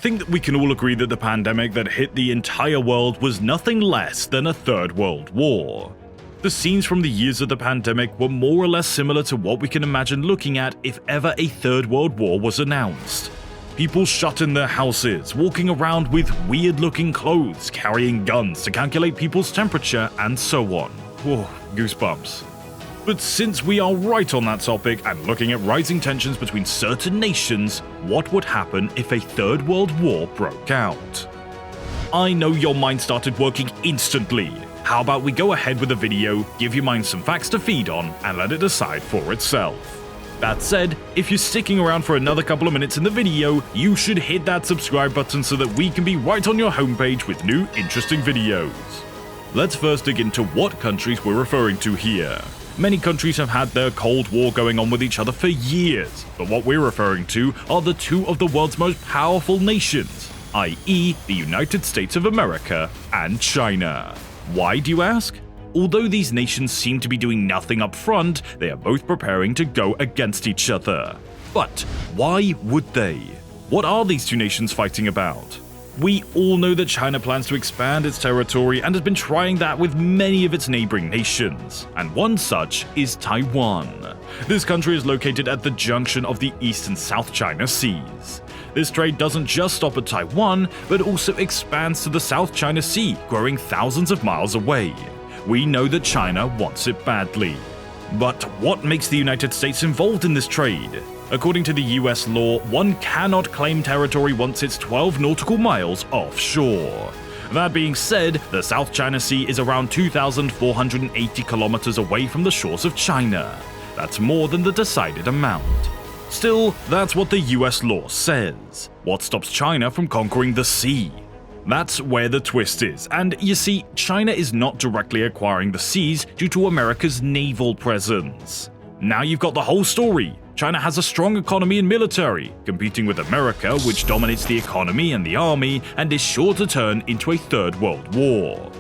think that we can all agree that the pandemic that hit the entire world was nothing less than a third world war. The scenes from the years of the pandemic were more or less similar to what we can imagine looking at if ever a third world war was announced. People shut in their houses, walking around with weird-looking clothes, carrying guns to calculate people's temperature, and so on. Whoa, goosebumps. But since we are right on that topic and looking at rising tensions between certain nations, what would happen if a third world war broke out? I know your mind started working instantly. How about we go ahead with the video, give your mind some facts to feed on, and let it decide for itself. That said, if you're sticking around for another couple of minutes in the video, you should hit that subscribe button so that we can be right on your homepage with new interesting videos. Let's first dig into what countries we're referring to here. Many countries have had their Cold War going on with each other for years, but what we're referring to are the two of the world's most powerful nations, i.e. the United States of America and China. Why, do you ask? Although these nations seem to be doing nothing up front, they are both preparing to go against each other. But why would they? What are these two nations fighting about? We all know that China plans to expand its territory and has been trying that with many of its neighboring nations, and one such is Taiwan. This country is located at the junction of the East and South China Seas. This trade doesn't just stop at Taiwan, but also expands to the South China Sea, growing thousands of miles away. We know that China wants it badly. But what makes the United States involved in this trade? According to the US law, one cannot claim territory once it's 12 nautical miles offshore. That being said, the South China Sea is around 2,480 kilometers away from the shores of China. That's more than the decided amount. Still, that's what the US law says. What stops China from conquering the sea? That's where the twist is, and you see, China is not directly acquiring the seas due to America's naval presence. Now you've got the whole story. China has a strong economy and military, competing with America, which dominates the economy and the army, and is sure to turn into a third world war.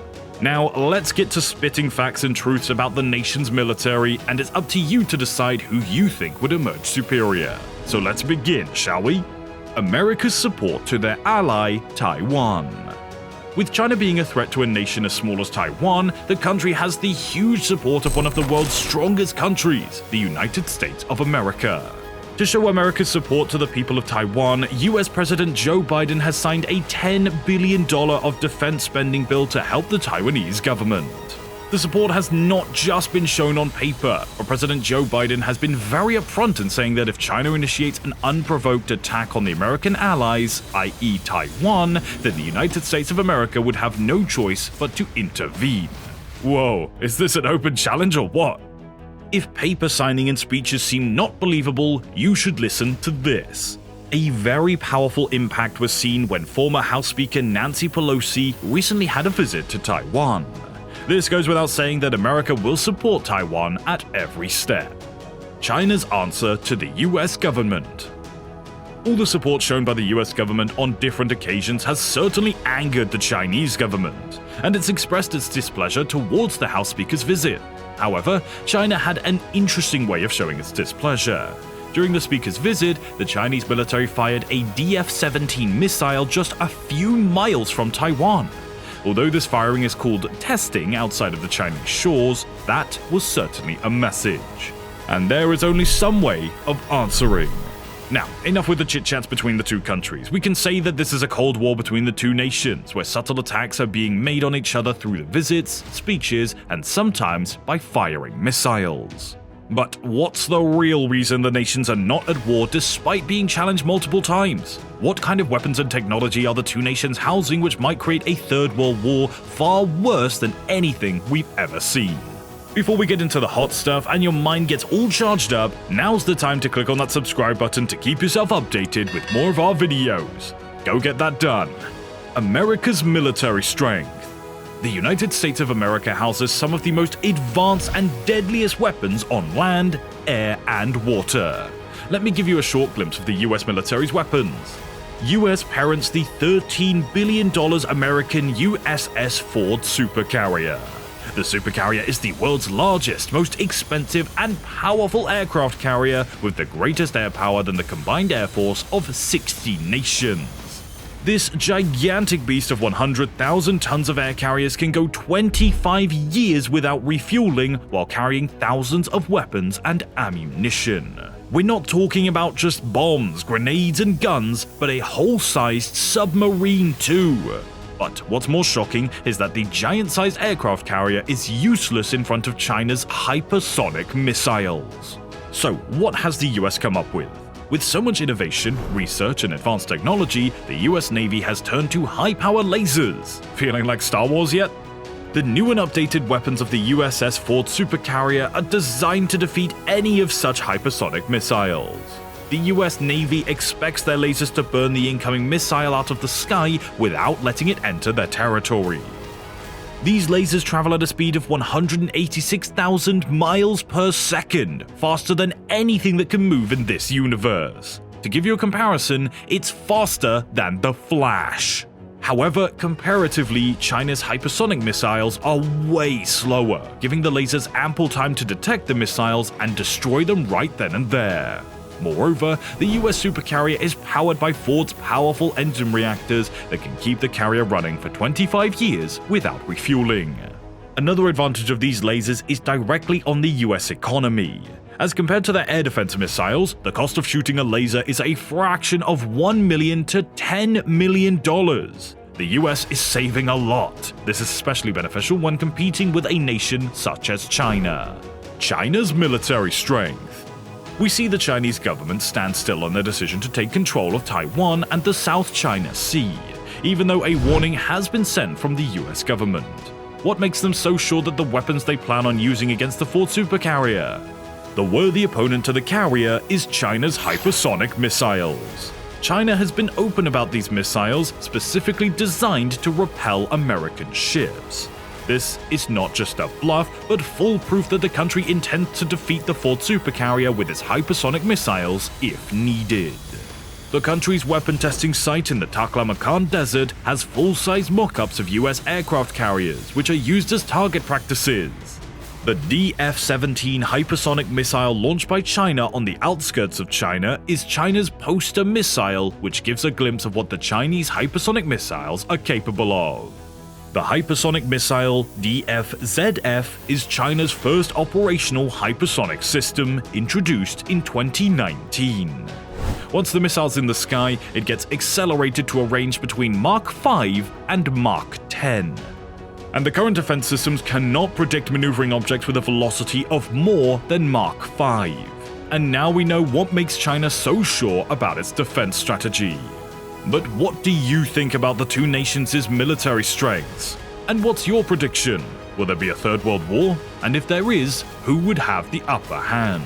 Now, let's get to spitting facts and truths about the nation's military, and it's up to you to decide who you think would emerge superior. So let's begin, shall we? America's support to their ally, Taiwan. With China being a threat to a nation as small as Taiwan, the country has the huge support of one of the world's strongest countries, the United States of America. To show America's support to the people of Taiwan, US President Joe Biden has signed a $10 billion of defense spending bill to help the Taiwanese government. The support has not just been shown on paper, but President Joe Biden has been very upfront in saying that if China initiates an unprovoked attack on the American allies, i.e. Taiwan, then the United States of America would have no choice but to intervene. Whoa, is this an open challenge or what? If paper signing and speeches seem not believable, you should listen to this. A very powerful impact was seen when former House Speaker Nancy Pelosi recently had a visit to Taiwan. This goes without saying that America will support Taiwan at every step. China's answer to the US government. All the support shown by the US government on different occasions has certainly angered the Chinese government, and it's expressed its displeasure towards the House Speaker's visit. However, China had an interesting way of showing its displeasure. During the Speaker's visit, the Chinese military fired a DF-17 missile just a few miles from Taiwan. Although this firing is called testing outside of the Chinese shores, that was certainly a message. And there is only some way of answering. Now, enough with the chit-chats between the two countries. We can say that this is a Cold War between the two nations, where subtle attacks are being made on each other through the visits, speeches, and sometimes by firing missiles. But what's the real reason the nations are not at war despite being challenged multiple times? What kind of weapons and technology are the two nations housing which might create a third world war far worse than anything we've ever seen? Before we get into the hot stuff and your mind gets all charged up, now's the time to click on that subscribe button to keep yourself updated with more of our videos. Go get that done. America's military strength. The United States of America houses some of the most advanced and deadliest weapons on land, air, and water. Let me give you a short glimpse of the US military's weapons. US parents the $13 billion American USS Ford supercarrier. The supercarrier is the world's largest, most expensive, and powerful aircraft carrier with the greatest air power than the combined air force of 60 nations. This gigantic beast of 100,000 tons of air carriers can go 25 years without refueling while carrying thousands of weapons and ammunition. We're not talking about just bombs, grenades, and guns, but a whole-sized submarine too. But what's more shocking is that the giant-sized aircraft carrier is useless in front of China's hypersonic missiles. So, what has the US come up with? With so much innovation, research, and advanced technology, the US Navy has turned to high-power lasers. Feeling like Star Wars yet? The new and updated weapons of the USS Ford supercarrier are designed to defeat any of such hypersonic missiles. The US Navy expects their lasers to burn the incoming missile out of the sky without letting it enter their territory. These lasers travel at a speed of 186,000 miles per second, faster than anything that can move in this universe. To give you a comparison, it's faster than the Flash. However, comparatively, China's hypersonic missiles are way slower, giving the lasers ample time to detect the missiles and destroy them right then and there. Moreover, the US supercarrier is powered by Ford's powerful engine reactors that can keep the carrier running for 25 years without refueling. Another advantage of these lasers is directly on the US economy. As compared to their air defense missiles, the cost of shooting a laser is a fraction of $1 million to $10 million. The US is saving a lot. This is especially beneficial when competing with a nation such as China. China's military strength. We see the Chinese government stand still on their decision to take control of Taiwan and the South China Sea, even though a warning has been sent from the US government. What makes them so sure that the weapons they plan on using against the Ford supercarrier? The worthy opponent to the carrier is China's hypersonic missiles. China has been open about these missiles, specifically designed to repel American ships. This is not just a bluff, but full proof that the country intends to defeat the Ford supercarrier with its hypersonic missiles if needed. The country's weapon testing site in the Taklamakan Desert has full-size mock-ups of US aircraft carriers, which are used as target practices. The DF-17 hypersonic missile launched by China on the outskirts of China is China's poster missile, which gives a glimpse of what the Chinese hypersonic missiles are capable of. The hypersonic missile DF-ZF is China's first operational hypersonic system, introduced in 2019. Once the missile's in the sky, it gets accelerated to a range between Mach 5 and Mach 10. And the current defense systems cannot predict maneuvering objects with a velocity of more than Mach 5. And now we know what makes China so sure about its defense strategy. But what do you think about the two nations' military strengths? And what's your prediction? Will there be a third world war? And if there is, who would have the upper hand?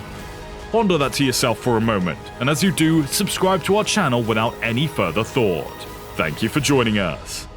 Ponder that to yourself for a moment, and as you do, subscribe to our channel without any further thought. Thank you for joining us.